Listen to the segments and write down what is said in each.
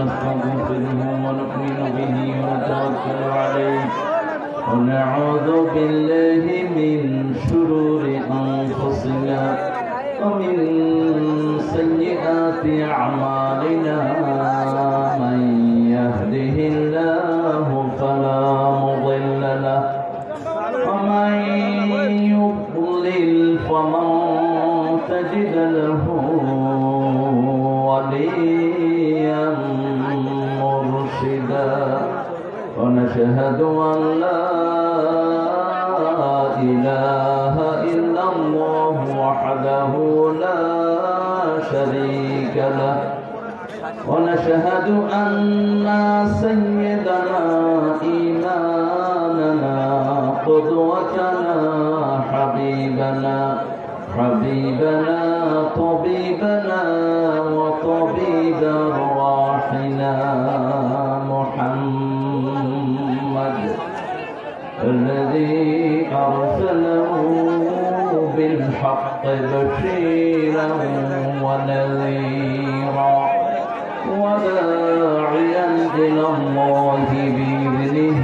ونستغفره ونؤمن به ونتوكل عليه ونعوذ بالله من شرور أنفسنا ومن سيئات أعمالنا من يهده الله فلا مضل له ومن يضلل فلن تجد له وليا مرشدا ونشهد أن لا إله إلا الله وحده لا شريك له ونشهد أن سيدنا إمامنا قدوتنا حبيبنا طبيبنا وطبيب أرواحنا محمد الذي أرسله بالحق بشيرا ونذيرا وداعيا إلى الله بإذنه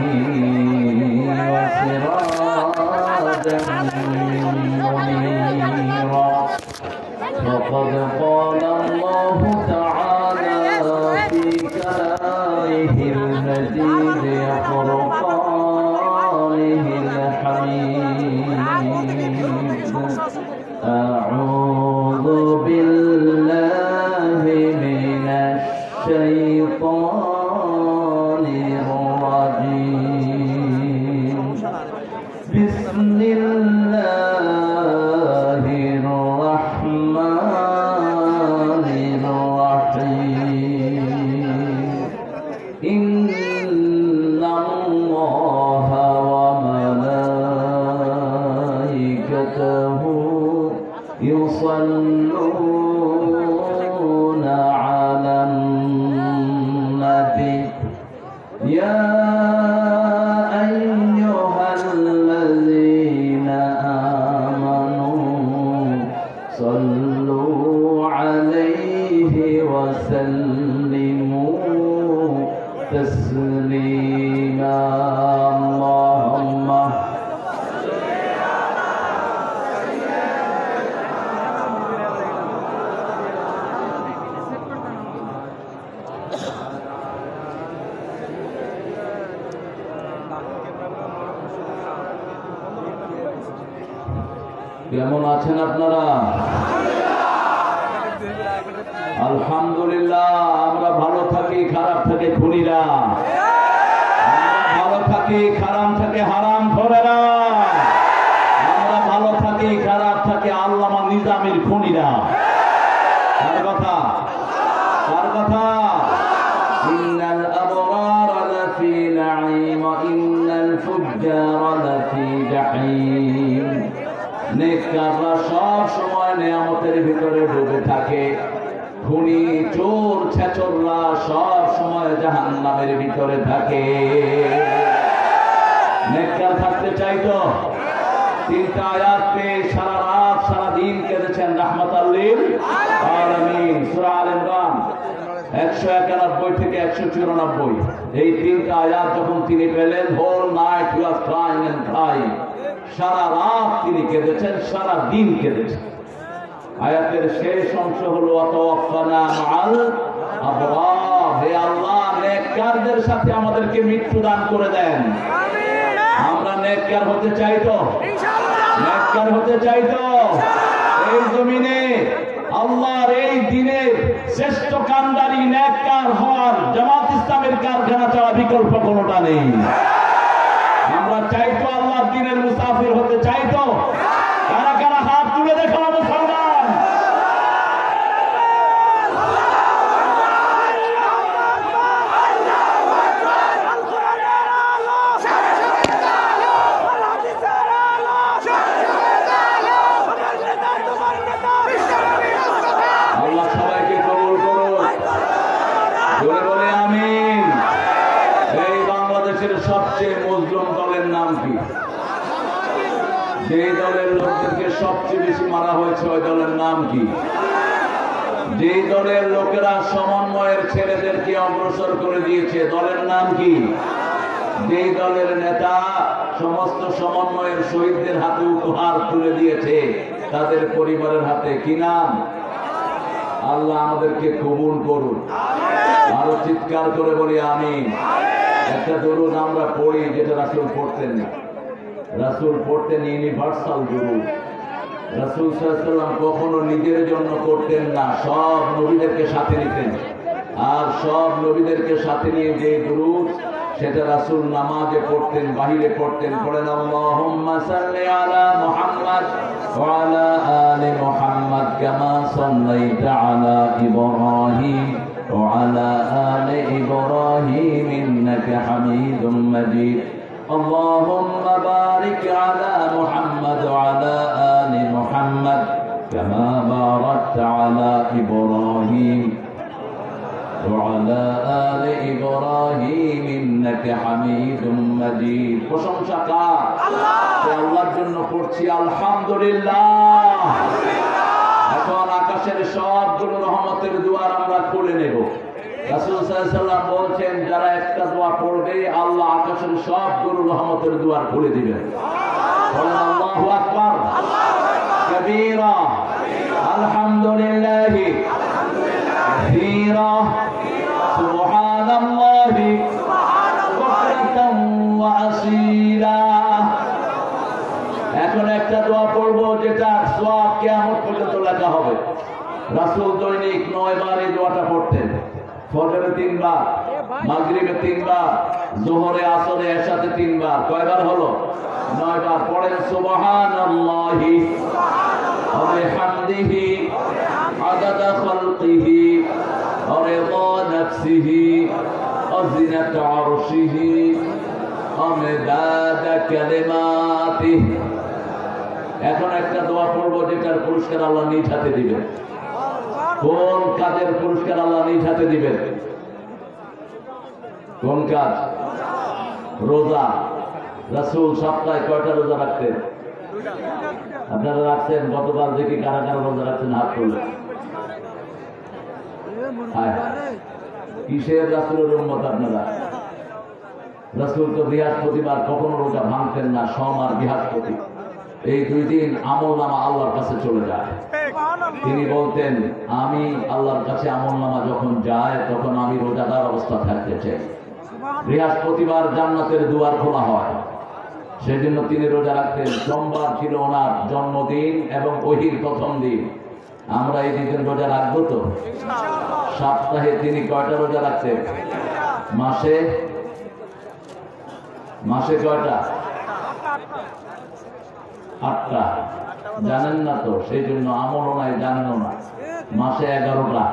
وسراجا منيرا فقد قال الله تعالى في كلامه المجيد فرقانه الحميد أعوذ بالله من الشيطان الرجيم بسم الله الرحمن الرحيم إن الله وملائكته يصلون على النبي يا أيها الذين آمنوا صلوا عليه وسلموا تسليما اللهم কেমন আছেন আপনারা? আলহামদুলিল্লাহ। আমরা ভালো থাকি, খারাপ থাকে খুনিরা। আমরা ভালো থাকি, খারাপ থাকে হারাম খোরেরা। আমরা ভালো থাকি, খারাপ থাকে আল্লামা নিজামের খুনিরা। কার কথা? কার কথা? ইন্নাল আবরার লাফি নাঈম ওয়া ইন্নাল ফুজ্জার লাফি জাহিম। নেককাররা সব সময় নিয়ামতের ভিতরে ডুবে থাকে, খুনি চোর ছেচররা সব সময় জাহান্নামের ভিতরে থাকে। নেককার থাকতে চাইতো, তিনটা আয়াত পেয়ে সারা রাত সারা দিন কেঁদেছেন রাহমাতাল লিল আলামিন। সূরা আল ইমরান 191 থেকে 194 এই তিনটা আয়াত যখন তিনি পেলেন, whole night he was crying and crying. সারা রাত তিনি কেঁদেছেন, সারা দিন কেঁদেছেন। আয়াতের শেষ অংশ হলো ওয়াতাওয়াফানা মাআল আবরার। হে আল্লাহ, নেককারদের সাথে আমাদেরকে মৃত্যু দান করে দেন। আমরা নেককার হতে চাই তো? নেককার হতে চাই তো? এই জমিনে আল্লাহর এই দিনের শ্রেষ্ঠ কান্ডারি নেককার হওয়ার জামাত ইসলামের কারখানা ছাড়া বিকল্প কোনোটা নেই। আমরা চাইতো আল্লাহর দিনের মুসাফির হতে চাইতো? কারা কারা হাত তুলে দেখাও মুসলমান। আল্লাহ সবাইকে কবুল করুন, বলে বলে আমিন। এই বাংলাদেশের সবচেয়ে মজলুম দলের নাম কি? যে দলের লোকদেরকে সবচেয়ে বেশি মারা হয়েছে ওই দলের নাম কি? যে দলের লোকেরা সমন্বয়ের ছেলেদেরকে অগ্রসর করে দিয়েছে, দলের নাম কি? যে দলের নেতা সমস্ত সমন্বয়ের শহীদদের হাতে উপহার তুলে দিয়েছে, তাদের পরিবারের হাতে কি নাম? আল্লাহ আমাদেরকে কবুল করুন। আরো চিৎকার করে বলি আমিন। একটা দরুদ আমরা পড়ি যেটা রাসূল পড়তেন না। রাসূল পড়তেন ইউনিভার্সাল দরুদ। রাসূল সাল্লাল্লাহু আলাইহি ওয়াসাল্লাম কখনো নিজের জন্য করতেন না, সব নবীদেরকে সাথে নিতেন। আর সব নবীদেরকে সাথে নিয়ে যে দরুদ, সেটা রাসূল নামাজে পড়তেন, বাহিরে পড়তেন। পড়েন আল্লাহুম্মা সাল্লি আলা মুহাম্মাদ ওয়া আলা আলি মুহাম্মাদ কামা সাল্লাইতা আলা ইব্রাহিম ওয়া আলা আলি ইব্রাহিম ইন্নাকা হামিদুম মাজিদ। اللهم بارك على محمد وعلى آل محمد كما باركت على إبراهيم وعلى آل إبراهيم إنك حميد مجيد। প্রশংসা কার? আল্লাহর জন্য পড়ছি আলহামদুলিল্লাহ। এখন আকাশের সবগুলো রহমতের দুয়ার আমরা খুলে নেব। রাসূল সাল্লাল্লাহু আলাইহি ওয়াসাল্লাম বলছেন, যারা একটা দোয়া পড়বে আল্লাহ আকাশের সবগুলো রহমতের দুয়ার খুলে দিবেন। বলেন আল্লাহু আকবার কাবীরা আলহামদুলিল্লাহি কাসীরা সুবহানাল্লাহি বুকরাতান ওয়া আসীলা। এখন একটা দোয়া পড়বো যেটা সওয়াব কিয়ামত পর্যন্ত লেখা হবে। রাসূল দৈনিক 9 বার এই দোয়াটা পড়তেন। ফজরে 3 বার, মাগরিবে 3 বার, যোহরে, আসরে, এশাতে 3 বার। কয়বার হলো? 9 বার। পড়েন সুবহানাল্লাহি ওয়া বিহামদিহি আদাদা খালকিহি ওয়া রিদা নাফসিহি ওয়া জিনাতা আরশিহি ওয়া মিদাদা কালিমাতিহি। এখন একটা দোয়া পড়বো যেটার পুরস্কার আল্লাহ নিজ হাতে দিবেন। কোন কাজের পুরস্কার আল্লাহ নিজ হাতে দিবেন? কোন কাজ? রোজা। রাসূল সপ্তাহে কয়টা রোজা রাখতেন? আপনারা রাখছেন? গতকাল দেখি কারা কারা রোজা রাখছেন হাত তুলে। কিসের রাসূলের উম্মত আপনারা? রাসূল তো বৃহস্পতিবার কখনো রোজা ভাঙতেন না, সোম আর বৃহস্পতি। এই 2 দিন আমলনামা আল্লাহর কাছে চলে যায়। তিনি বলতেন, আমি আল্লাহর কাছে আমলনামা যখন যায় তখন আমি রোজাদার অবস্থা থাকতে চাই। বৃহস্পতিবার জান্নাতের দুয়ার খোলা হয়, সেজন্য তিনি রোজা রাখতেন। সোমবার ছিল ওনার জন্মদিন এবং ওহির প্রথম দিন। আমরা এই দিন রোজা রাখবো তো? সপ্তাহে তিনি কয়টা রোজা রাখতেন? মাসে কয়টা? 8টা। জানেন না তো, সেই জন্য আমলও নাই, জানেনও না। মাসে 11টা,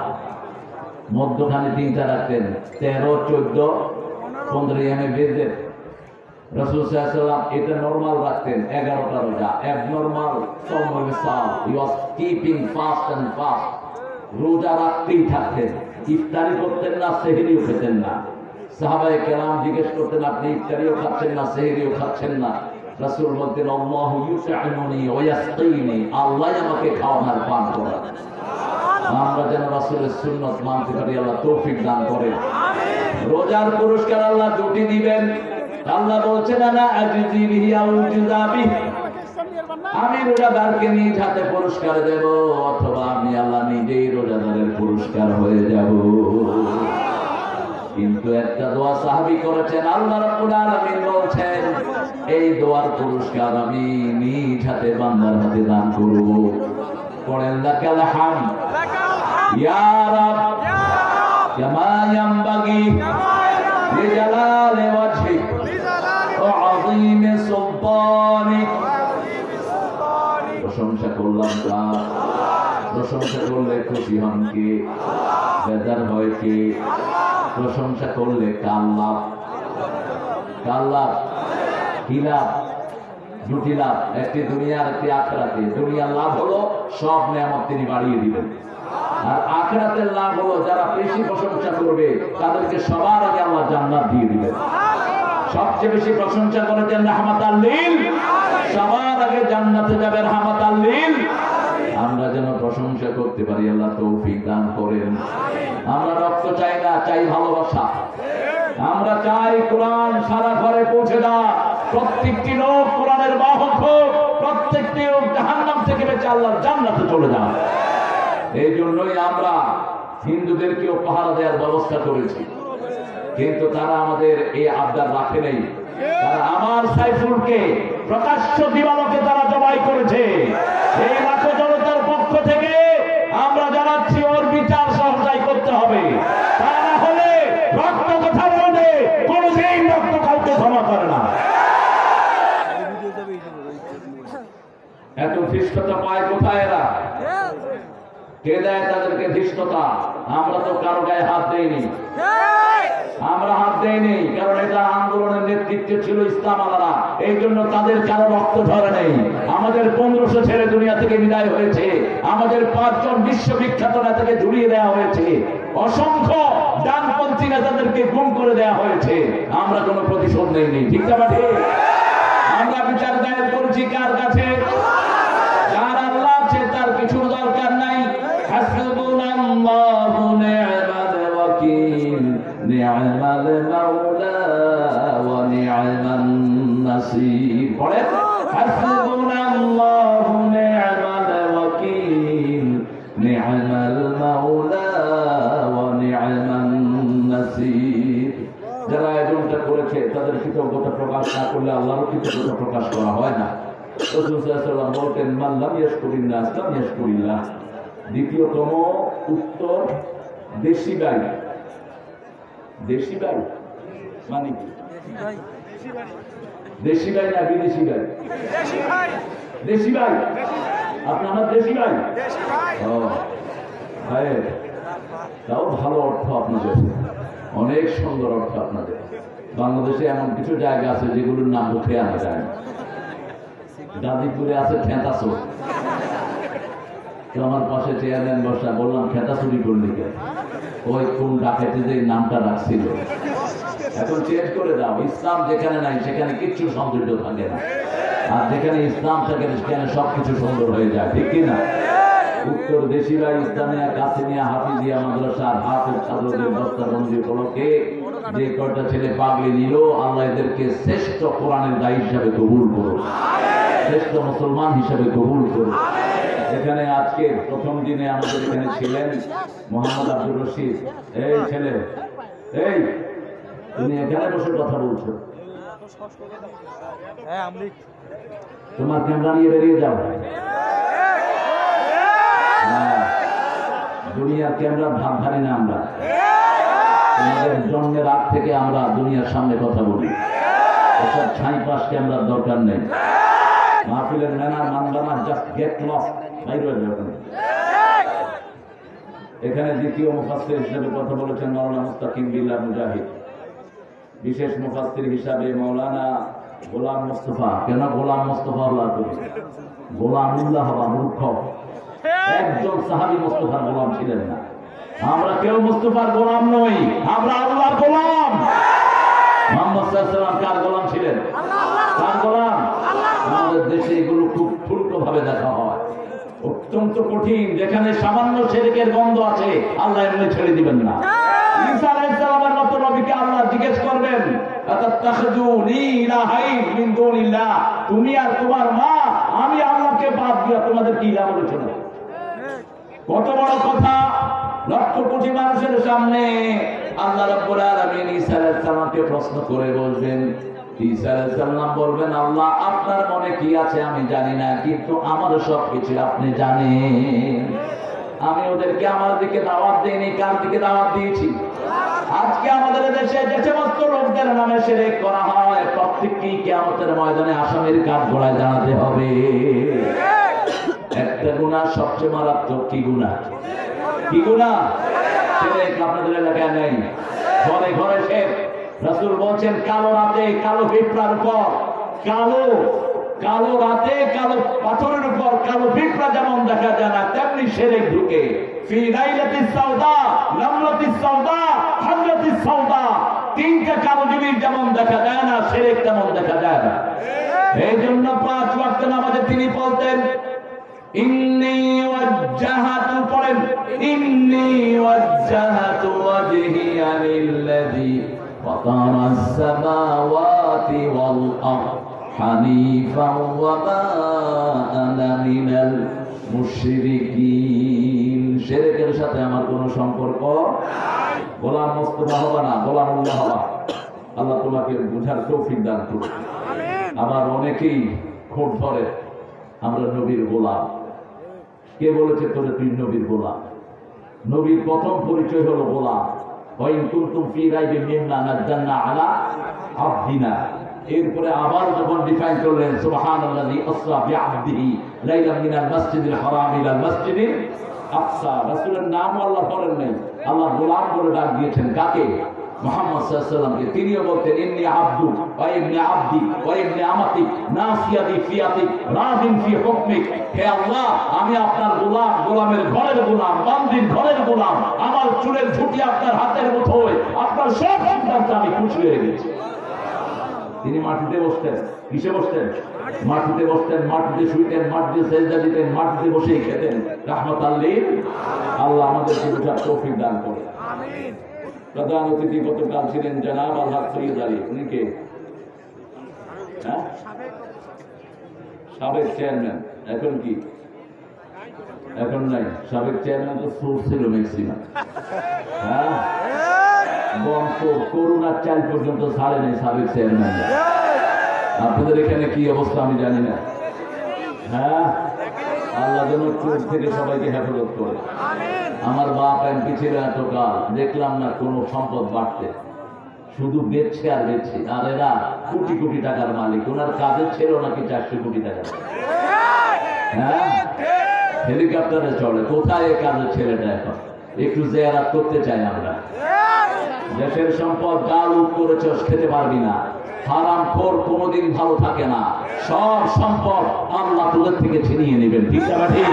মধ্যখানে 3টা রাখতেন। 13, 14, 15 এমএ বেজে। রাসূল সাল্লাল্লাহু আলাইহি ওয়াসাল্লাম এটা নরমাল রাখতেন, 11টা রোজা। Abnormal he was keeping fast and fast. রোজা রাখতেই থাকতেন, ইফতারি করতেন না, সেহরিও খেতেন না। সাহাবায়ে কেরাম জিজ্ঞেস করতেন, আপনি ইফতারিও খাচ্ছেন না, সেহরিও খাচ্ছেন না? রাসূল বলতেন, আল্লাহু ইউতঈমুনি ওয়া ইয়াসকিনি, আল্লাহ আমাকে খাওয়ানোর পান করান। আমরা যেন রাসূলের সুন্নাত মানতে পারি, আল্লাহ তৌফিক দান করেন। রোজার পুরস্কার আল্লাহ 2টি দিবেন। আল্লাহ বলছেন, আনা আজজি বিহি আও উজজা বিহি, আমি রোজাদারকে নিজ হাতে পুরস্কার দেব, অথবা আমি আল্লাহ নিজেই রোজাদারের পুরস্কার হয়ে যাব। কিন্তু একটা দোয়া সাহাবী করেছেন, আল্লাহ রাব্বুল আলামিন বলছেন, এই দোয়ার পুরস্কার আমি নিজ হাতে বান্দার হাতে দান করব। পড়েন লাকাল হামদ ইয়া রাব কামা ইয়ানবাগি লিজালালি ওয়াজহিক ওয়া আযীমি সুলতানিক। প্রশংসা করলাম কার? প্রশংসা করলে খুশি হন কে? বেজার হয় কে? প্রশংসা করলে কার লাভ? কার লাভ? কি লাভ? 2টি লাভ, একটি দুনিয়ার, একটি আখিরাতে। দুনিয়ার লাভ হলো সব নিয়ামত তিনি বাড়িয়ে দিবেন, আর আখিরাতের লাভ হলো যারা বেশি প্রশংসা করবে তাদেরকে সবার আগে আল্লাহ জান্নাত দিয়ে দিবেন। সবচেয়ে বেশি প্রশংসা করেছেন রাহমাতাল লিল, সবার আগে জান্নাতে যাবে রাহমাতাল লিল আমরা যেন প্রশংসা করতে পারি। আল্লাহ তৌফিক দান করেন। আমরা রক্ত চাই না, চাই ভালোবাসা। আমরা চাই কোরআন সারা ঘরে পৌঁছে দেওয়া, প্রত্যেকটি লোক কোরআনের বাহক হোক, প্রত্যেকটি লোক জাহান্নাম থেকে বেঁচে আল্লাহর জান্নাতে চলে যান। এই জন্যই আমরা হিন্দুদেরকেও পাহারা দেওয়ার ব্যবস্থা করেছি, কিন্তু তারা আমাদের এই আবদার রাখে নেই। তারা আমার সাইফুলকে প্রকাশ্য দিবালোকে তারা জবাই করেছে। এই লাখো জনতার পক্ষ থেকে আমরা জানাচ্ছি ওর বিচার সহজাই করতে হবে। তা না হলে রক্ত কথা বলবে, কোনদিন রক্ত কাউকে ক্ষমা করে না। এত ধৃষ্টতা পায় কোথায় এরা? কে দেয় তাদেরকে ধৃষ্টতা? আমরা তো কারো গায়ে হাত দেইনি, আমরা হাত দেইনি, কারণ এটা আন্দোলনের নেতৃত্বে ছিল ইসলাম আলারা। এই জন্য তাদের কারো রক্ত ঝরে নেই। আমাদের 1500 ছেলে দুনিয়া থেকে বিদায় হয়েছে, আমাদের 5 জন বিশ্ববিখ্যাত নেতাকে ঝুলিয়ে দেওয়া হয়েছে, অসংখ্য ডানপন্থী নেতাদেরকে গুম করে দেওয়া হয়েছে। আমরা কোনো প্রতিশোধ নেইনি, ঠিক না ঠিক? আমরা বিচার দায়ের করেছি কার কাছে? যার আল্লাহ আছে, তার কিছুর দরকার নাই। হাসবুনাল্লাহু নি'মাল ওয়াকিল, নি'মাল মাওলা ওয়া নি'মান নাসির। পড়েন, হাসবুনাল্লাহু নি'মাল ওয়াকিল, নি'মাল মাওলা ওয়া নি'মান নাসির। যারা আয়োজনটা করেছে তাদের কৃতজ্ঞতা প্রকাশ না করলে আল্লাহরও কৃতজ্ঞতা প্রকাশ করা হয় না। রাসূল সাল্লাল্লাহু আলাইহি ওয়াসাল্লাম বলতেন, মান লাম ইয়াশকুরিন নাস লাম ইয়াশকুরিল্লাহ। দ্বিতীয়তম উত্তর, দেশি ভাই। দেশি ভাই মানে কি? দেশি ভাই না বিদেশি ভাই? দেশি ভাই। আপনি আমার দেশি ভাই? ও ভাই, তাও ভালো অর্থ আপনাদের, অনেক সুন্দর অর্থ আপনাদের। বাংলাদেশে এমন কিছু জায়গা আছে যেগুলোর নাম মুখে আনা যায় না। গাজীপুরে আছে খেতাসো, তো আমার পাশে চেয়ারম্যান বসা, বললাম খেতা চুরি করলি কেন? ওই কোন ডাকাইতে যে নামটা রাখছিল, এখন চেঞ্জ করে দাও। ইসলাম যেখানে নাই সেখানে কিচ্ছু সৌন্দর্য থাকে না, আর যেখানে ইসলাম থাকে সেখানে সবকিছু সুন্দর হয়ে যায়, ঠিক কিনা? উত্তর দেশিরা ইসলামিয়া কাসিমিয়া হাফিজিয়া মাদ্রাসার হাফেজ ছাত্রদের দস্তাবন্দি উপলক্ষে যে কয়টা ছেলে পাগলি নিল, আল্লাহ এদেরকে শ্রেষ্ঠ কোরআনের দায়ী হিসাবে কবুল করুন, শ্রেষ্ঠ মুসলমান হিসাবে কবুল করুন। এখানে আজকে প্রথম দিনে আমাদের এখানে ছিলেন মোহাম্মদ আব্দুর রশিদ। এই ছেলে, এই তুমি এখানে বসে কথা বলছো, তোমার ক্যামেরা নিয়ে বেরিয়ে যাও। দুনিয়ার ক্যামেরা ভাব ধারি না আমরা, তোমাদের জন্মের আগ থেকে আমরা দুনিয়ার সামনে কথা বলি। এসব ছাই পাশ ক্যামেরার দরকার নেই। মাহফিলের ম্যানার মানবানা, জাস্ট গেট লস্ট, বাইরে হয়ে যাবে। এখানে দ্বিতীয় মুফাসসির হিসেবে কথা বলেছেন মাওলানা মুস্তাকিম বিল্লাহ মুজাহিদ, বিশেষ মুফাসসির হিসাবে মাওলানা গোলাম মুস্তফা। কেন গোলাম মুস্তফা হলো? গোলামুল্লাহ হবা মূর্খ। একজন সাহাবী মুস্তফার গোলাম ছিলেন না। আমরা কেউ মুস্তফার গোলাম নই, আমরা আল্লাহর গোলাম। মুহাম্মদ সাল্লাল্লাহু আলাইহি ওয়াসাল্লাম কার গোলাম ছিলেন? কার গোলাম? আমাদের দেশে এগুলো খুব ঠুলকো ভাবে দেখা হয়, অত্যন্ত কঠিন। যেখানে সামান্য শিরকের গন্ধ আছে আল্লাহ এমনি ছেড়ে দিবেন না। ঈসা আলাইহিস সালামের মতো নবীকে আল্লাহ জিজ্ঞেস করবেন, আতাত্তাখিযুনি ইলাহাইন মিন দুনিল্লাহ, তুমি আর তোমার মা, আমি আল্লাহকে বাদ দিয়ে তোমাদের কি ইলাহ বলেছো? কত বড় কথা! লক্ষ কোটি মানুষের সামনে আল্লাহ রাব্বুল আলামিন ঈসা আলাইহিস সালামকে প্রশ্ন করে বলবেন। ঈসা আলাইহিস সালাম বলবেন, আল্লাহ আপনার মনে কি আছে আমি জানি না, কিন্তু আমার সবকিছু আপনি জানেন। আমি ওদেরকে আমার দিকে দাওয়াত দেইনি, কার দিকে দাওয়াত দিয়েছি? আজকে আমাদের দেশে যে সমস্ত লোকদের নামে শিরক করা হয়, প্রত্যেককেই কিয়ামতের ময়দানে আসামির কাঠ গড়ায় জানাতে হবে। একটা গুনাহ সবচেয়ে মারাত্মক। কি গুনাহ? কি গুনাহ? শিরক আপনাদের এলাকায় নেই, ঘরে ঘরে শিরক। রাসূল বলেন, কালো রাতে কালো পিঁপড়ার উপর, কালো রাতে কালো পাথরের উপর কালো পিঁপড়া যেমন দেখা যায় না, তেমনি শিরক ঢুকে। ফি লাইলাতিস সাওদা, নামলাতিস সাওদা, হাজরাতিস সাওদা, তিনটা কালো জিনিস যেমন দেখা যায় না, শিরক তেমন দেখা যায় না। এই জন্য 5 ওয়াক্ত নামাজে তিনি বলতেন, ইন্নী ওয়া ওয়াজ্জাহাতু পড়েন, ইন্নী ওয়াজ্জাহাতু ওয়াজহিয়া লিল্লাযী ফাতারাস সামাওয়াতি ওয়াল আরদ হানিফান ওয়া মা আনা মিনাল মুশরিকিন। শিরকের সাথে আমার কোনো সম্পর্ক নাই। গোলাম মুস্তাফা হবা না, গোলামুল্লাহ হবা। আল্লাহ তোমাকে বুঝার তৌফিক দান করুন। আবার অনেকেই খোঁজ ধরে আমরা নবীর গোলাম। কে বলেছে তোরে তুই নবীর গোলাম? নবীর প্রথম পরিচয় হলো গোলাম। ওয়াইন কুনতুম ফি রাইবিন মিম্মা নাযালনা আলা আবদিনা। এরপরে আবার যখন ডিফাইন করলেন সুবহানাল্লাযী আসরা বিআবদিহি লাইলাম মিনাল মাসজিদিল হারাম ইলাল মাসজিদিল আকসা। রাসূলের নাম আল্লাহ করেন নাই, আল্লাহ গোলাম বলে ডাক দিয়েছেন কাকে? মুহাম্মদ সাল্লাল্লাহু আলাইহি ওয়াসাল্লামকে। তিনিও বলতেন ইন্নী আব্দু ওয়া ইবনে আব্দি ওয়া ইবনে আমাতি নাসিয়াতি ফিয়াতি রাদিন ফি হুকমিক। হে আল্লাহ, আমি আপনার গোলাম, গোলামের ঘরের গোলাম, বান্দির ঘরের গোলাম। আমার চুলের ঝুঁটি আপনার হাতের মুঠোয়, আপনার সব সিদ্ধান্তে আমি খুশি হয়ে গেছি। তিনি মাটিতে বসতেন। কিসে বসতেন? মাটিতে বসতেন, মাটিতে শুইতেন, মাটিতে সেজদা দিতেন, মাটিতে বসেই খেতেন। রাহমাতাল লিল। আল্লাহ আমাদেরকে বুঝার তৌফিক দান করেন। আমিন। প্রধান অতিথি গতকাল ছিলেন জনাব আলহাজ সৈয়দ আলী। উনি কে? সাবেক চেয়ারম্যান। এখন কি? এখন নাই। সাবেক চেয়ারম্যান তো সোর্স ছিল ম্যাক্সিমাম। হ্যাঁ, বংশ করোনার চাল পর্যন্ত ছাড়ে নাই সাবেক চেয়ারম্যান। আপনাদের এখানে কি অবস্থা আমি জানি না। হ্যাঁ, আল্লাহ যেন চোখ থেকে সবাইকে হেফাজত করে। আমার বাপ এমপি ছিল এতকাল, দেখলাম না কোনো সম্পদ বাড়তে, শুধু বেচছে আর বেচছে। আর এরা কোটি কোটি টাকার মালিক। ওনার কাজের ছিল নাকি 400 কোটি টাকা। হ্যাঁ, হেলিকপ্টারে চলে। কোথায় এ কাজের ছেলেটা? এখন একটু জিয়ারত করতে চাই আমরা। দেশের সম্পদ গাল উঠ করেছ, খেতে পারবি না। হারাম খোর কোনোদিন ভালো থাকে না। সব সম্পদ আল্লাহ তোদের থেকে ছিনিয়ে নেবেন। ঠিক না ঠিক?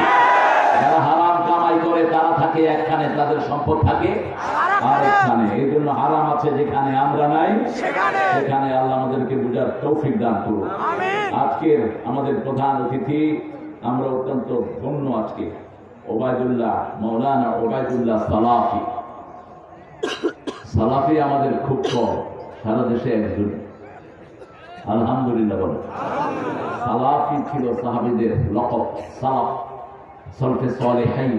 যারা হারাম কামাই করে তারা থাকে একখানে, তাদের সম্পদ থাকে আরেকখানে। এই জন্য হারাম আছে যেখানে, আমরা নাই সেখানে। আল্লাহ আমাদেরকে বুঝার তৌফিক দান করুন। আজকের আমাদের প্রধান অতিথি, আমরা অত্যন্ত ধন্য। আজকে ওবায়দুল্লাহ, মৌলানা ওবায়দুল্লাহ সালাফি। সালাফি আমাদের খুব কম, সারা দেশে একজন। আলহামদুলিল্লাহ বলে। সালাফি ছিল সাহাবীদের লকব। সালাফ সলফে সালেহিন,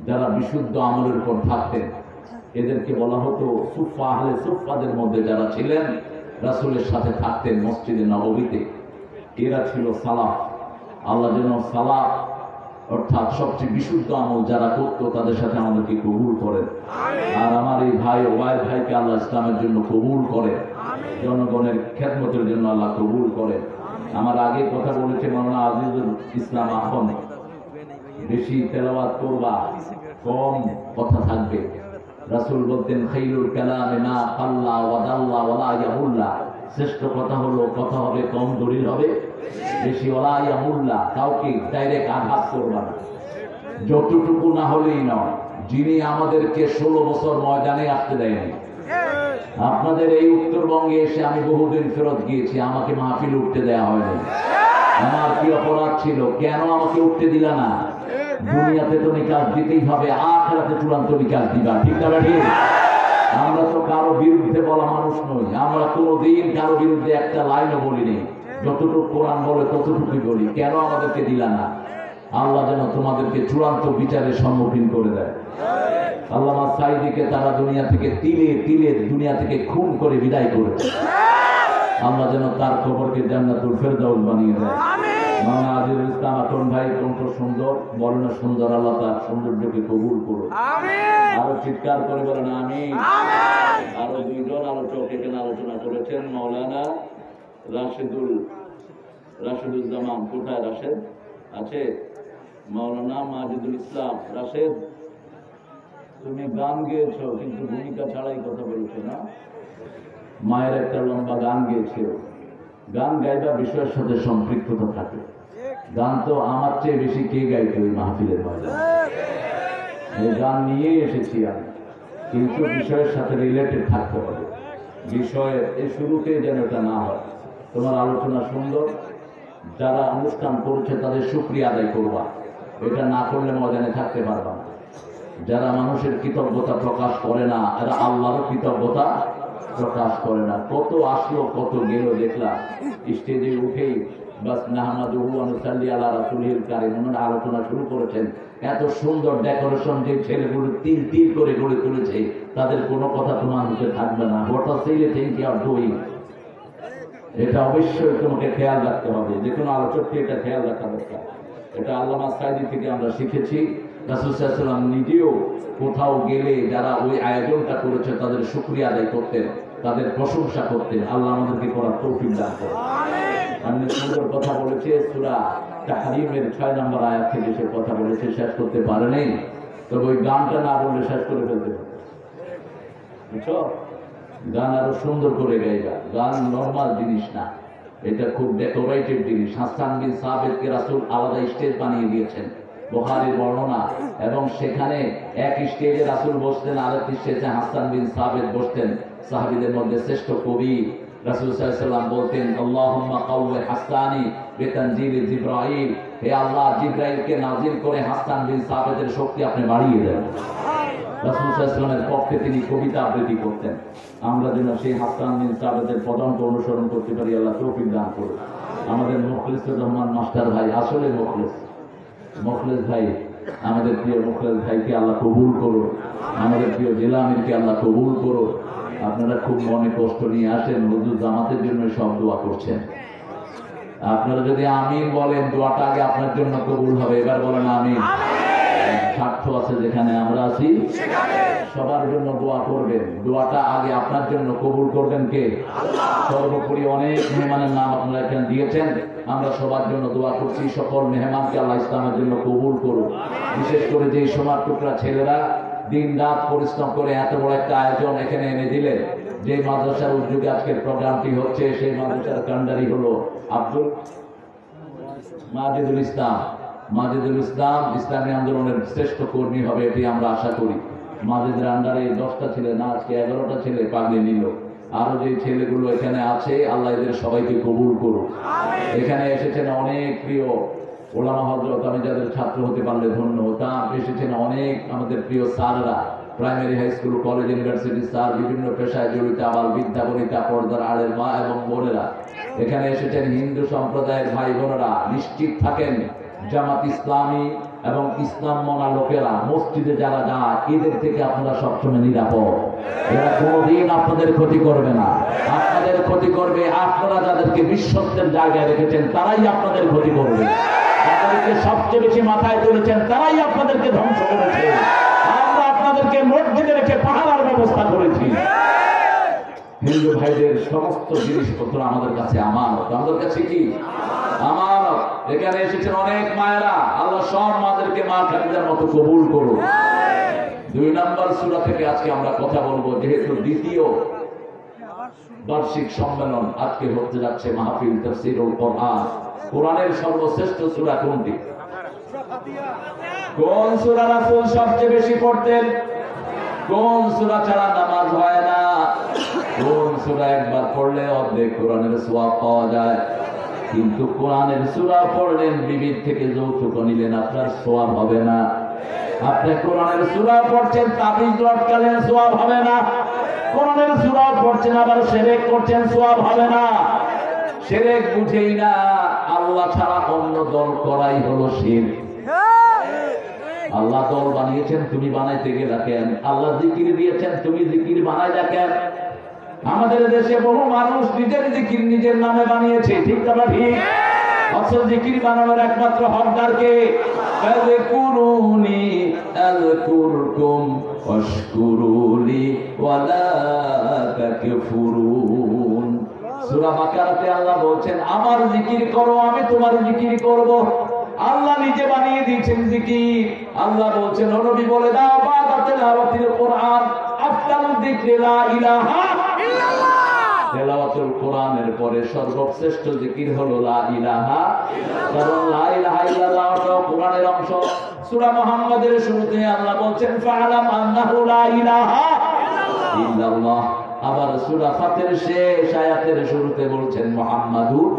যারা বিশুদ্ধ আমলের উপর থাকতেন, এদেরকে বলা হতো সুফা। আহলে সুফাদের মধ্যে যারা ছিলেন, রাসূলের সাথে থাকতেন মসজিদে নববীতে, এরা ছিল সালাফ। আল্লাহ যেন সালাফ অর্থাৎ সবচেয়ে বিশুদ্ধ আমল যারা করতো তাদের সাথে আমাদেরকে কবুল করেন। আর আমার এই ভাই ওবায়দ ভাইকে আল্লাহ ইসলামের জন্য কবুল করেন, জনগণের খেদমতের জন্য আল্লাহ কবুল করেন। আমার আগে কথা বলেছে মাওলানা আজিজুল ইসলাম আখন, বেশি তেলাওয়াত করবা, কম কথা থাকবে। রাসূল বলতেন খাইরুল কালামে মা কাল্লা ওয়া দাল্লা ওয়ালা ইয়াহুল্লা। শ্রেষ্ঠ কথা হলো, কথা হবে কম, দলিল হবে বেশি। ওয়ালা ইয়াহুল্লা, কাউকে ডাইরেক্ট আঘাত করবা না, যতটুকু না হলেই নয়। যিনি আমাদেরকে 16 বছর ময়দানে আসতে দেয়নি, আপনাদের এই উত্তরবঙ্গে এসে আমি বহুদিন ফেরত গিয়েছি, আমাকে মাহফিল উঠতে দেয়া হয়নি। আমার কি অপরাধ ছিল? কেন আমাকে উঠতে দিলা না? দুনিয়াতে তো নিকাশ দিতেই হবে, আখিরাতে চূড়ান্ত নিকাশ দিবা। ঠিক না ঠিক? আমরা তো কারো বিরুদ্ধে বলা মানুষ নই। আমরা কোনোদিন কারো বিরুদ্ধে একটা লাইনও বলিনি। যতটুকু কোরআন বলে ততটুকুই বলি। কেন আমাদেরকে দিলা না? আল্লাহ যেন তোমাদেরকে চূড়ান্ত বিচারের সম্মুখীন করে দেয়। আল্লামা সাঈদীকে তারা দুনিয়া থেকে তিলে তিলে দুনিয়া থেকে খুন করে বিদায় করেছে। আল্লাহ যেন তার কবরকে জান্নাতুল ফেরদাউস বানিয়ে দেয়। মাওলানা আজিজুল ইসলাম আতন ভাই কণ্ঠ সুন্দর, বর্ণনা সুন্দর। আল্লাহ তার সৌন্দর্যকে কবুল করুন। আরো চিৎকার করে বলেন আমিন। আরো দুইজন আলোচক এখানে আলোচনা করেছেন, মাওলানা রাশেদুজ্জামান। কোথায় রাশেদ আছে? মাওলানা মাজিদুল ইসলাম। রাশেদ, তুমি গান গেয়েছো কিন্তু ভূমিকা ছাড়াই কথা বলেছো না? মায়ের একটা লম্বা গান গেয়েছিল। গান গাইবা বিষয়ের সাথে সম্পৃক্ততা থাকে। গান তো আমার চেয়ে বেশি কে গাইতো ওই মাহফিলের ময়দানে? এই গান নিয়েই এসেছি আমি, কিন্তু বিষয়ের সাথে রিলেটেড থাকতে হবে। বিষয়ের এই শুরুতে যেন এটা না হয়। তোমার আলোচনা সুন্দর, যারা অনুষ্ঠান করেছে তাদের শুকরিয়া আদায় করবা। এটা না করলে ময়দানে থাকতে পারবা না। যারা মানুষের কৃতজ্ঞতা প্রকাশ করে না, এরা আল্লাহর কৃতজ্ঞতা প্রকাশ করে না। কত আসলো কত গেল দেখলাম, স্টেজে উঠেই বাস নাহমাদুহু ওয়া নুসাল্লি আলা রাসূলিল কারীম ওনারা আলোচনা শুরু করেছেন। এত সুন্দর ডেকোরেশন, যে ছেলেগুলো তিল তিল করে গড়ে তুলেছে, তাদের কোনো কথা তোমার মুখে থাকবে না। হোয়াট আর সেই থিংক ইউ আর ডুইং, এটা অবশ্যই তোমাকে খেয়াল রাখতে হবে। যে কোনো আলোচককে এটা খেয়াল রাখা দরকার। এটা আল্লামা সাঈদী থেকে আমরা শিখেছি। রাসূল সাল্লাল্লাহু আলাইহি ওয়াসাল্লাম নিজেও কোথাও গেলে যারা ওই আয়োজনটা করেছে তাদের শুকরিয়া আদায় করতেন, তাদের প্রশংসা করতেন। আল্লাহ আমাদেরকে করার তৌফিক দান করুন। আমি সুন্দর কথা বলেছে, সূরা তাহরিমের 6 নম্বর আয়াত থেকে সে কথা বলেছে, শেষ করতে পারেনি। তবে ওই গানটা না বললে শেষ করে ফেলতে হবে, বুঝছো? গান আরো সুন্দর করে গাইবা। গান নরমাল জিনিস না, এটা খুব ডেকোরেটেড জিনিস। হাসান বিন সাবিতকে রাসূল আলাদা স্টেজ বানিয়ে দিয়েছেন, বুখারীর বর্ণনা। এবং সেখানে এক স্টেজে রাসূল বসতেন, আরেক স্টেজে হাসান বিন সাবিত বসতেন। সাহাবীদের মধ্যে শ্রেষ্ঠ কবি রাসূল সাল্লাল্লাহু আলাইহি ওয়াসাল্লাম বলতেন, আল্লাহুম্মা কাওয়ি হাসানি বিতানজিল জিবরাইল, হে আল্লাহ, জিবরাইলকে নাজিল করে হাসান বিন সাবিতের শক্তি আপনি বাড়িয়ে দেন। রাসূল সাল্লাল্লাহু আলাইহি ওয়াসাল্লামের পক্ষে তিনি কবিতা আবৃত্তি করতেন। আমরা যেন সেই হাসান বিন সাবিতের পদাঙ্ক অনুসরণ করতে পারি, আল্লাহ তৌফিক দান করুন। আমাদের মুখলিসুর রহমান মাস্টার ভাই, আসলে মুখলিস ভাই, আমাদের প্রিয় মুখলিস ভাইকে আল্লাহ কবুল করুন। আমাদের প্রিয় জেলা আমিরকে আল্লাহ কবুল করুন। আপনারা খুব মনে কষ্ট নিয়ে আসেন, হুজুর জামাতের জন্য সব দোয়া করছেন। আপনারা যদি আমিন বলেন, দোয়াটা আগে আপনার জন্য কবুল হবে। এবার বলেন আমিন। স্বার্থ আছে যেখানে আমরা আছি, সবার জন্য দোয়া করবেন। দোয়াটা আগে আপনার জন্য কবুল করবেন কে? সর্বোপরি অনেক মেহমানের নাম আপনারা এখানে দিয়েছেন, আমরা সবার জন্য দোয়া করছি। সকল মেহমানকে আল্লাহ ইসলামের জন্য কবুল করুন। বিশেষ করে যে সোনার টুকরা ছেলেরা দিন রাত পরিশ্রম করে এত বড় একটা আয়োজন এখানে এনে দিলেন। যে মাদ্রাসার উদ্যোগে আজকের প্রোগ্রামটি হচ্ছে, সেই মাদ্রাসার কান্ডারি হলো আব্দুল মাজিদুল ইসলাম। ইসলামী আন্দোলনের শ্রেষ্ঠ কর্মী হবে, এটি আমরা আশা করি। মাজিদের আন্ডারে 10টা ছেলে না, আজকে 11টা ছেলে পাগড়ি নিল। আরো যে ছেলেগুলো এখানে আছে, আল্লাহ এদের সবাইকে কবুল করুন। এখানে এসেছেন অনেক প্রিয় ওলামা হযরত, আমি যাদের ছাত্র হতে পারলে ধন্য হতাম। এসেছেন অনেক আমাদের প্রিয় স্যাররা, primary, high school, college, university sir, বিভিন্ন পেশায় জড়িত আবার বিদ্যা বনিতা, পর্দার আড়ের মা এবং বোনেরা। এখানে এসেছেন হিন্দু সম্প্রদায়ের ভাই বোনেরা। নিশ্চিত থাকেন, জামাত ইসলামী এবং ইসলাম মনা লোকেরা মসজিদে যারা যায়, এদের থেকে আপনারা সবসময় নিরাপদ। এরা কোনোদিন আপনাদের ক্ষতি করবে না। আপনাদের ক্ষতি করবে আপনারা যাদেরকে বিশ্বস্তের জায়গায় রেখেছেন, তারাই আপনাদের ক্ষতি করবে। যাদেরকে সবচেয়ে বেশি মাথায় তুলেছেন, তারাই আপনাদেরকে ধ্বংস করেছে। আমরা আপনাদেরকে মসজিদে রেখে পাহারার ব্যবস্থা করেছি। হিন্দু ভাইদের সমস্ত জিনিসপত্র আমাদের কাছে আমানত। আমাদের কাছে কি আমানত? এখানে এসেছেন অনেক মায়েরা, আল্লাহ সব মাদেরকে মা খাদিজার মতো কবুল করুন। 2 নম্বর সূরা থেকে আজকে আমরা কথা বলবো, যেহেতু দ্বিতীয় বার্ষিক সম্মেলন আজকে হতে যাচ্ছে, মাহফিল তাফসীরুল কোরআন। কোরআনের সর্বশ্রেষ্ঠ সূরা কোনটি? কোন সূরা রাসূল সবচেয়ে বেশি পড়তেন? কোন সূরা ছাড়া নামাজ হয় না? কোন সূরা একবার পড়লে অর্ধেক কোরআনের সওয়াব পাওয়া যায়? কিন্তু কোরআনের সূরা পড়লেন, বিবির থেকে যৌতুক নিলেন, আপনার সওয়াব হবে না। আপনি কোরআনের সূরা পড়ছেন, তাবিজ লটকালেন, সওয়াব হবে না। কোরআনের সূরা পড়ছেন, আবার শিরক করছেন, সওয়াব হবে না। শিরক বুঝেই না, আল্লাহ ছাড়া অন্য দল করাই হলো শিরক। আল্লাহ দল বানিয়েছেন, তুমি বানাইতে গেলা কেন? আল্লাহ জিকির দিয়েছেন, তুমি জিকির বানাই দেখেন। আমাদের দেশে বহু মানুষ নিজের জিকির নিজের নামে বানিয়েছে, ঠিক না ঠিক? আসল জিকির বানানোর একমাত্র হকদার কে? ফাযকুরুনি আযকুরকুম ওয়াশকুরুলি ওয়ালা তাকফুরুন। সূরা বাকারাতে আল্লাহ বলছেন, আমার জিকির করো, আমি তোমার জিকির করব। আল্লাহ নিজে বানিয়ে দিয়েছেন জিকির। আল্লাহ বলছেন, ও নবী বলে দাও, বাদা তিলাওয়াতিল কোরআন আফদালুদ যিকরি লা ইলাহা ইল্লাল্লাহ। তেলাওয়াতুল কোরআনের পরে সর্বশ্রেষ্ঠ জিকির হলো লা ইলাহা ইল্লাল্লাহ। কারণ লা ইলাহা ইল্লাল্লাহ হলো কোরআনের অংশ। সূরা মুহাম্মাদের শুরুতে আল্লাহ বলছেন, ফাআলাম আন্নাহু লা ইলাহা ইল্লাল্লাহ। আবার সূরা ফাতির শেষ আয়াতের শুরুতে বলছেন, মুহাম্মাদুর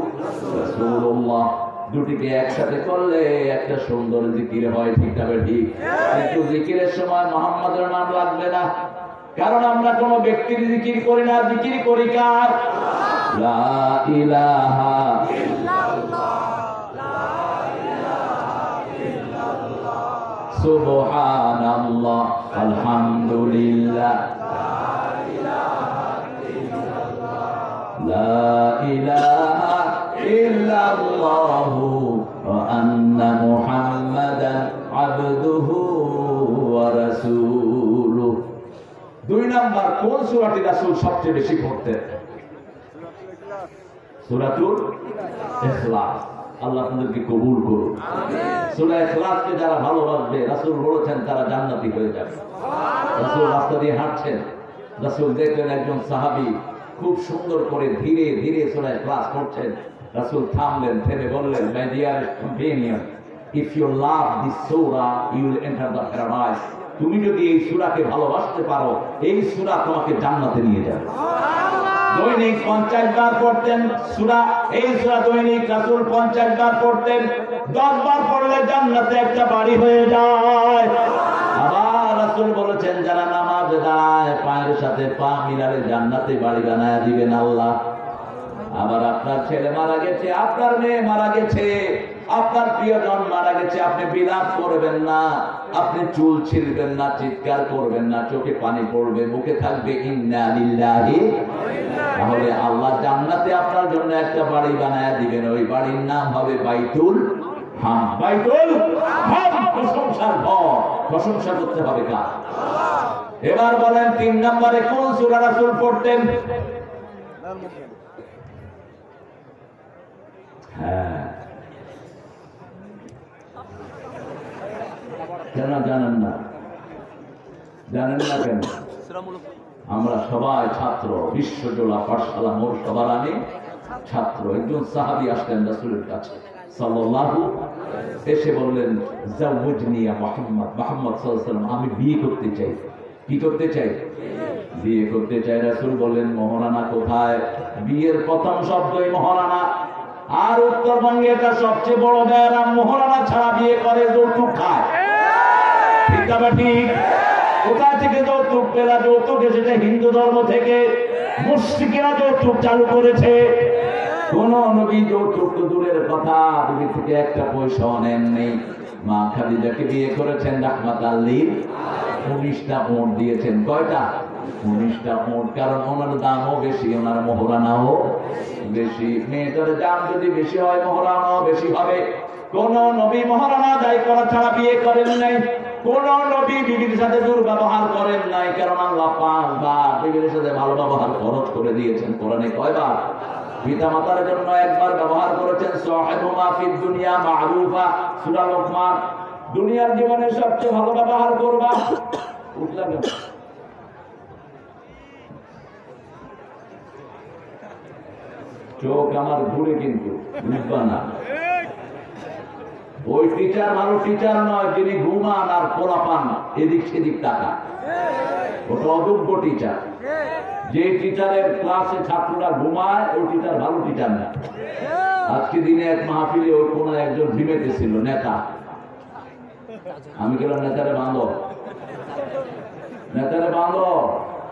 রাসূলুল্লাহ। দুটিকে একসাথে করলে একটা সুন্দর জিকির হয়, ঠিক না ঠিক? কিন্তু জিকিরের সময় মুহাম্মাদের নাম লাগবে না, কারণ আমরা কোনো ব্যক্তির জিকির করি না, জিকির করি কার? লা ইলাহা সুবহানাল্লাহ আলহামদুলিল্লাহ লা ইলাহা ইল্লাল্লাহু ওয়া আন্না মুহাম্মাদান আবদুহু ওয়া রাসূলুহু। দুই নাম্বার কোন সূরাটি রাসূল সবচেয়ে বেশি পড়তেন? সূরাতুল ইখলাস। আল্লাহ আপনাদেরকে কবুল করুন। সূরা ইখলাসকে যারা ভালোবাসবে, রাসূল বলেছেন তারা জান্নাতি হয়ে যাবে। রাসূল রাস্তা দিয়ে হাঁটছেন, রাসূল দেখলেন একজন সাহাবী খুব সুন্দর করে ধীরে ধীরে সূরা ইখলাস পড়ছেন। রাসূল থামলেন, থেমে বললেন, my dear companion, if you love this সূরা you will enter the paradise. তুমি যদি এই সূরাকে ভালোবাসতে পারো, এই সূরা তোমাকে জান্নাতে নিয়ে যাবে। দৈনিক 50 বার পড়তেন সূরা, এই সূরা দৈনিক রাসূল 50 বার পড়তেন। 10 বার পড়লে জান্নাতে একটা বাড়ি হয়ে যায়। আবার রাসূল বলেছেন, যারা নামাজে দাঁড়ায় পায়ের সাথে পা মিলালে জান্নাতে বাড়ি বানায় দিবেন আল্লাহ। আবার আপনার ছেলে মারা গেছে, আপনার মেয়ে মারা গেছে, আপনার প্রিয়জন মারা গেছে, আপনি বিলাপ করবেন না, আপনি চুল ছিঁড়বেন না, চিৎকার করবেন না, চোখে পানি পড়বে, মুখে থাকবে ইন্না লিল্লাহি। তাহলে আল্লাহ জান্নাতে আপনার জন্য একটা বাড়ি বানায় দিবেন। ওই বাড়ির নাম হবে বাইতুল হাম। বাইতুল হাম, প্রশংসার ঘর। প্রশংসা করতে হবে কার? এবার বলেন 3 নম্বরে কোন সূরা রাসূল পড়তেন? হ্যাঁ, কেন জানেন না? জানেন না কেন? আমরা সবাই ছাত্র, বিশ্বজোড়া পাঠশালা মোর সবার আমি ছাত্র। একজন সাহাবী আসলেন রাসূলের কাছে সাল্লাল্লাহু, এসে বললেন, জাওয়াজনি ইয়া মুহাম্মদ, মুহাম্মদ সাল্লাল্লাহু আলাইহি ওয়াসাল্লাম, আমি বিয়ে করতে চাই। কি করতে চাই? বিয়ে করতে চাই। রাসূল বললেন, মহারানা কোথায়? বিয়ের প্রথম শব্দই মহারানা। আর উত্তরবঙ্গে এটা সবচেয়ে বড় ব্যারাম, মহারানা ছাড়া বিয়ে করে যৌতুক খায়। ঠিক না ঠিক? কোথা থেকে যৌতুক পেলা? যৌতুক এসেছে হিন্দু ধর্ম থেকে, মুশরিকেরা যৌতুক চালু করেছে। কোন নবী যৌতুক তো দূরের কথা, বিবি থেকে একটা পয়সা নেননি। মা খাদিজাকে বিয়ে করেছেন রাহমাতাল লিল, 19টা উট দিয়েছেন। কয়টা? 19টা উট। কারণ ওনার দামও বেশি, ওনার মহারানাও বেশি। মেয়েটার দাম যদি বেশি হয়, মহারানাও বেশি হবে। কোন নবী মহারানা আদায় করা ছাড়া বিয়ে করেন নাই। কোন নবী বিবির সাথে দুর্ব্যবহার করেন নাই, কারণ আল্লাহ 5 বার বিবির সাথে ভালো ব্যবহার খরচ করে দিয়েছেন। কোরআনে কয়বার? পিতা মাতার জন্য একবার ব্যবহার করেছেন, সাহিবুমা ফিদ দুনিয়া মা'রুফা, সূরা লোকমান। দুনিয়ার জীবনে সবচেয়ে ভালো ব্যবহার করবা। উঠলা কেন? চোখ আমার ঘুরে, কিন্তু বুঝবা না। ওই টিচার ভালো টিচার নয়, যিনি ঘুমান আর পোলাপান এদিক সেদিক টাকা, ওটা অযোগ্য টিচার। যে টিচারের ক্লাসে ছাত্ররা ঘুমায়, ওই টিচার ভালো টিচার না। আজকে দিনে এক মাহফিলে ওই কোন একজন ঘুমেতেছিল, নেতা। আমি গেলাম, নেতারে বাঁধো, নেতারে বাঁধো,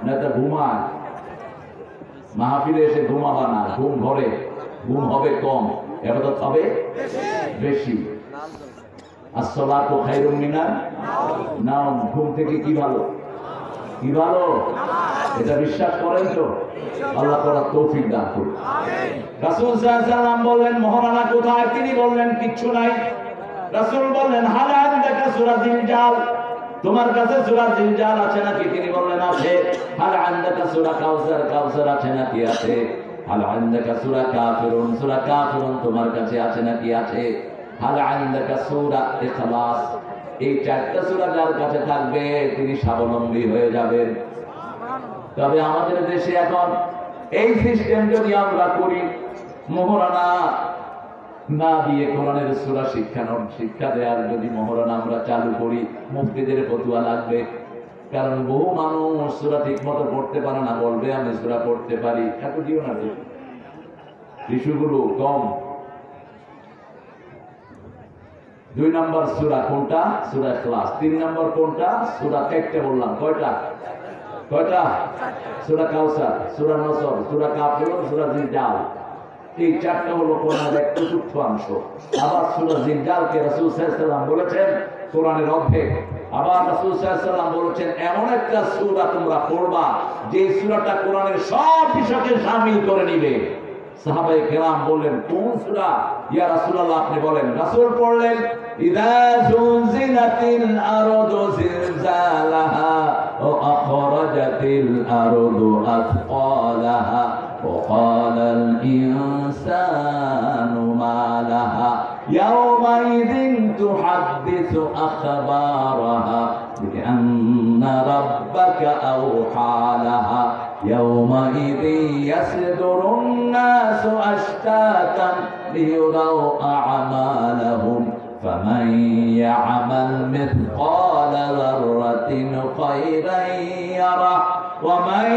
নেতা ঘুমায়। মাহফিলে এসে ঘুমাবা না, ঘুম ঘরে, ঘুম হবে কম, ইবাদত হবে বেশি। আসসালাতু খায়রুম মিনান নাওম। ঘুম থেকে কি ভালো? কি ভালো? এটা বিশ্বাস করেন তো? আল্লাহ করার তৌফিক দান করুন। রাসূল সাল্লাল্লাহু আলাইহি ওয়াসাল্লাম বললেন, মহারানা কোথায়? তিনি বললেন, কিচ্ছু নাই। রাসূল বললেন, হাল আনদাকা সূরা জিলজাল, তোমার কাছে সূরা জিলজাল আছে নাকি? তিনি বললেন, আছে। হাল আনদাকা সূরা কাউসার, কাউসার আছে নাকি? আছে। হাল আনদাকা সূরা কাফিরুন, সূরা কাফিরুন তোমার কাছে আছে নাকি? আছে। হাল আনদাকা সূরা ইখলাস, এই 4টা সূরা যার কাছে থাকবে তিনি স্বাবলম্বী হয়ে যাবেন। তবে আমাদের দেশে এখন এই সিস্টেম যদি আমরা করি, মহারানা না দিয়ে কোরআনের সূরা শিক্ষা দেওয়ার যদি মহারানা আমরা চালু করি, মুফতিদের ফতোয়া লাগবে। কারণ বহু মানুষ সূরা ঠিক মতো পড়তে পারে না, বলবে আমি সূরা পড়তে পারি। এত দিও না, শিশুগুলো কম। 2 নম্বর সূরা কোনটা? সূরা ইখলাস। 3 নম্বর কোনটা? সূরা কাফকে বললাম। কয়টা? সূরা কাউসার, সূরা নসর, সূরা কাফিরুন, সূরা জিলজাল। এই চারটা হলো কোরআনের এক চতুর্থ অংশ। আবার সূরা জিলজালকে রাসূল সাল্লাল্লাহু আলাইহি ওয়াসাল্লাম বলেছেন কোরআনের অর্ধেক। আবার রাসূল সাল্লাল্লাহু আলাইহি ওয়াসাল্লাম বলেছেন এমন একটা সূরা তোমরা পড়বা যে সূরাটা কোরআনের সব বিষয়কে শামিল করে নিবে। সাহাবায়ে কেরাম বললেন কোন সূরা? ইয়া রাসূলুল্লাহ আপনি বলেন। রাসূল পড়লেন ইযা যুলজিলাতিল আরদু জিলজালাহা ওয়া আখরাজাতিল আরদু আথqalaha ওয়া ক্বালাল ইনসানু মা লাহা ইয়াওমাইযিন তুহাদ্দিসু আখবারাহা বিআন্না রাব্বাকা আওহা লাহা يومئذ يصدر الناس أشتاتا ليروا أعمالهم فمن يعمل مثقال ذرة خيرا يره ومن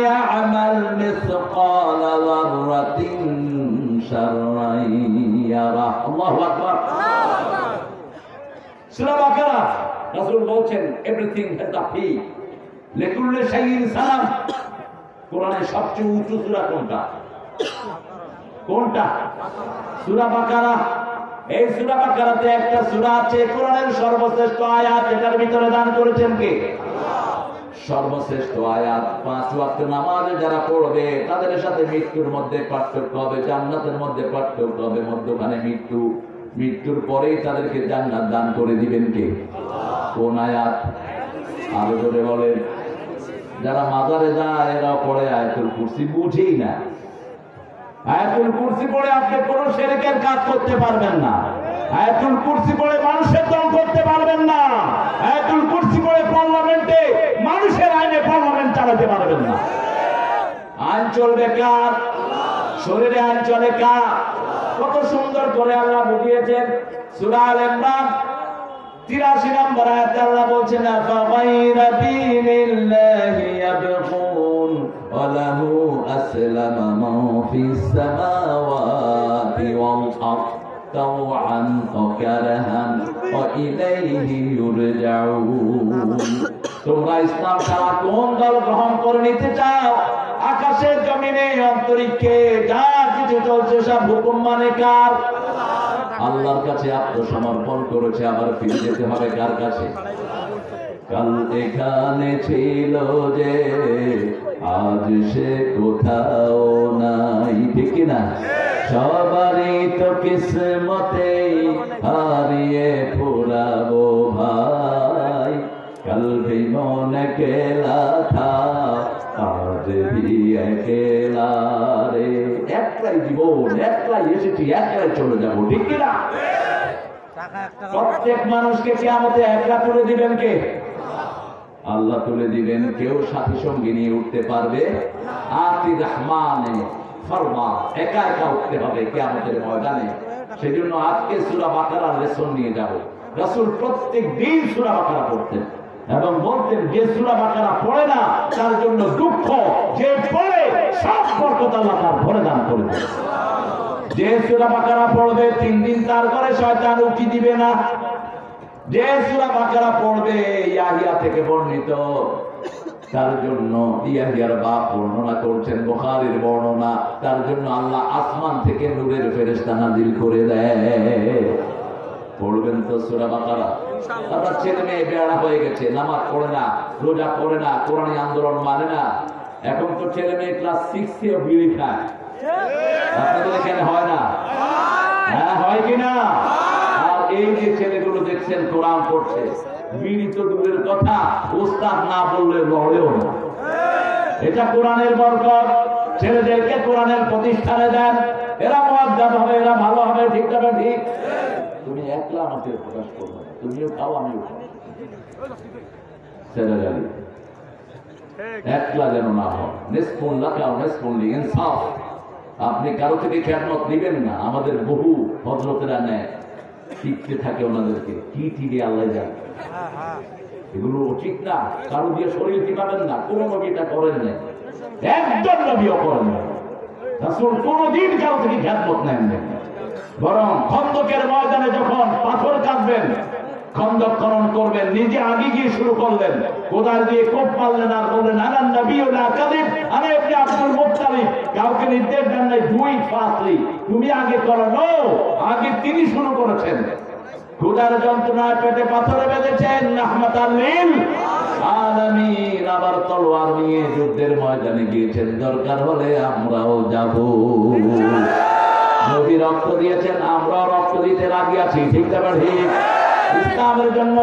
يعمل مثقال ذرة شرا يره الله أكبر সূরা বাকারা রাসূল বলেন এভরিথিং হ্যাজ আ ফি লিকুল্লি শাইইন সালাম। কোরআনের সবচেয়ে উঁচু সূরা কোনটা? সূরা বাকারা। এই সূরা বাকারাতে একটা সূরা আছে কোরআনের সর্বশ্রেষ্ঠ আয়াত, এটার ভিতরে দান করেছেন কে? সর্বশ্রেষ্ঠ আয়াত। 5 ওয়াক্ত নামাজে যারা পড়বে তাদের সাথে মৃত্যুর মধ্যে পার্থক্য হবে, জান্নাতের মধ্যে পার্থক্য হবে, মধ্যখানে মৃত্যুর পরেই তাদেরকে জান্নাত দান করে দিবেন কে? কোন আয়াত? আরো জোরে বলেন। যারা মাজারে যায় এরা পড়ে আয়াতুল কুরসি, বুঝেই না। আয়াতুল কুরসি পড়ে আপনি কোনো শিরকের কাজ করতে পারবেন না। আয়াতুল কুরসি পড়ে মানুষের দল করতে পারবেন না। আয়াতুল কুরসি পড়ে পার্লামেন্টে মানুষের আইনে পার্লামেন্ট চালাতে পারবেন না। আইন চলবে কার? শরীরে আইন চলে কার? কত সুন্দর করে আল্লাহ বুঝিয়েছেন। সূরা আল ইমরান 83 নম্বর আয়াতে আল্লাহ বলছেন আফাগায়রা দীনিল্লাহি ইয়াবগুন ওয়া লাহু আসলামা মান ফিস সামাওয়াতি ওয়াল আরদ তাওআন ওয়া কারহান ওয়া ইলাইহি ইউরজাউন। তোমরা ইসলাম ছাড়া কোন দল গ্রহণ করে নিতে চাও? আকাশের জমিনে অন্তরিক্ষে যা কিছু চলছে সব হুকুম মানে কার? আল্লাহর কাছে আত্মসমর্পণ করেছে। আবার ফিরে যেতে হবে কার কাছে? কাল এখানে ছিল যে আজ সে কোথাও নাই, ঠিক না? সবারই তো কিসমতে হারিয়ে ফুরাবো ভাই। কাল ভি মন কেলা থা আজ ভি একেলা রে। একলাই জীবন, একলাই এসেছি, একলাই চলে যাবো, ঠিক কিনা? প্রত্যেক মানুষকে কিয়ামতে একলা তুলে দিবেন কে? আল্লাহ তুলে দিবেন। কেউ সাথী সঙ্গী নিয়ে উঠতে পারবে? আতি রহমানে ফরমা, একা একা উঠতে হবে কিয়ামতের ময়দানে। সেজন্য আজকে সূরা বাকারার লেসন নিয়ে যাব। রাসূল প্রত্যেক দিন সূরা বাকারা পড়তেন এবং বলতেন যে সূরা বাকারা পড়ে না তার জন্য দুঃখ, যে পড়ে সব বরকত আল্লাহ তার ভরে দান করে দেন। যে সূরা বাকারা পড়বে 3 দিন তার ঘরে শয়তান উকি দিবে না। যে সূরা বাকারা পড়বে ইয়াহিয়া থেকে বর্ণিত, তার জন্য ইয়াহিয়ার বাপ বর্ণনা করছেন, বুখারীর বর্ণনা, তার জন্য আল্লাহ আসমান থেকে নূরের ফেরেশতা নাজিল করে দেয়। পড়বেন তো সূরা বাকারা। আপনার ছেলে মেয়ে বেড়া হয়ে গেছে, নামাজ পড়ে না, রোজা পড়ে না, কোরআনী আন্দোলন মানে না। এখন তো ছেলে মেয়ে ক্লাস 6 এ বিড়ি খায়। আপনাদের এখানে হয় না? হ্যাঁ, হয় কিনা? আর এই যে ছেলেগুলো দেখছেন কোরআন পড়ছে, বিড়ি তো দূরের কথা, ওস্তাদ না বললে লড়েও না। এটা কোরআনের বরকত। ছেলেদেরকে কোরআনের প্রতিষ্ঠানে দেন, এরা মুআদ্দাব হবে, এরা ভালো হবে, ঠিক হবে, ঠিক। তুমি একলা আমাকে প্রকাশ করবে, তুমিও খাও আমিও খাও, ছেলেরালি একলা যেন না হয়। নিসফুন লাকা ওয়া নিসফুন লিইনসাফ। আপনি কারো থেকে খেদমত নেবেন না। আমাদের বহু হযরতেরা নেয়, টিকতে থাকে ওনাদেরকে, কি টিকে আল্লাহ জানে। এগুলো ঠিক না। কারো দিয়ে শরীর টিকাবেন না, কোন নবী এটা করেন না, একজন নবীও করেন না। রাসূল কোনদিন কারো থেকে খেদমত নেন না। বরং খন্দকের ময়দানে যখন পাথর কাটবেন, খন্দক খনন করবেন, নিজে আগে গিয়ে শুরু করলেন, কোদাল দিয়ে কোপ মারলেন আর বললেন আনান নবী ওয়া কাযিব, আমি আপনি আব্দুল মুত্তালিব। কাউকে নির্দেশ দেন নাই ডু ইট ফাস্টলি, তুমি আগে করো। নো, আগে তিনি শুরু করেছেন। ক্ষুধার যন্ত্রণায় পেটে পাথরে বেঁধেছেন রাহমাতাল লিল আলামিন। আবার তলোয়ার নিয়ে যুদ্ধের ময়দানে গিয়েছেন, দরকার হলে আমরাও যাব। নবী রক্ত দিয়েছেন, আমরাও রক্ত দিতে রাজি আছি। ঠিক না ঠিক? ইসলামের জন্য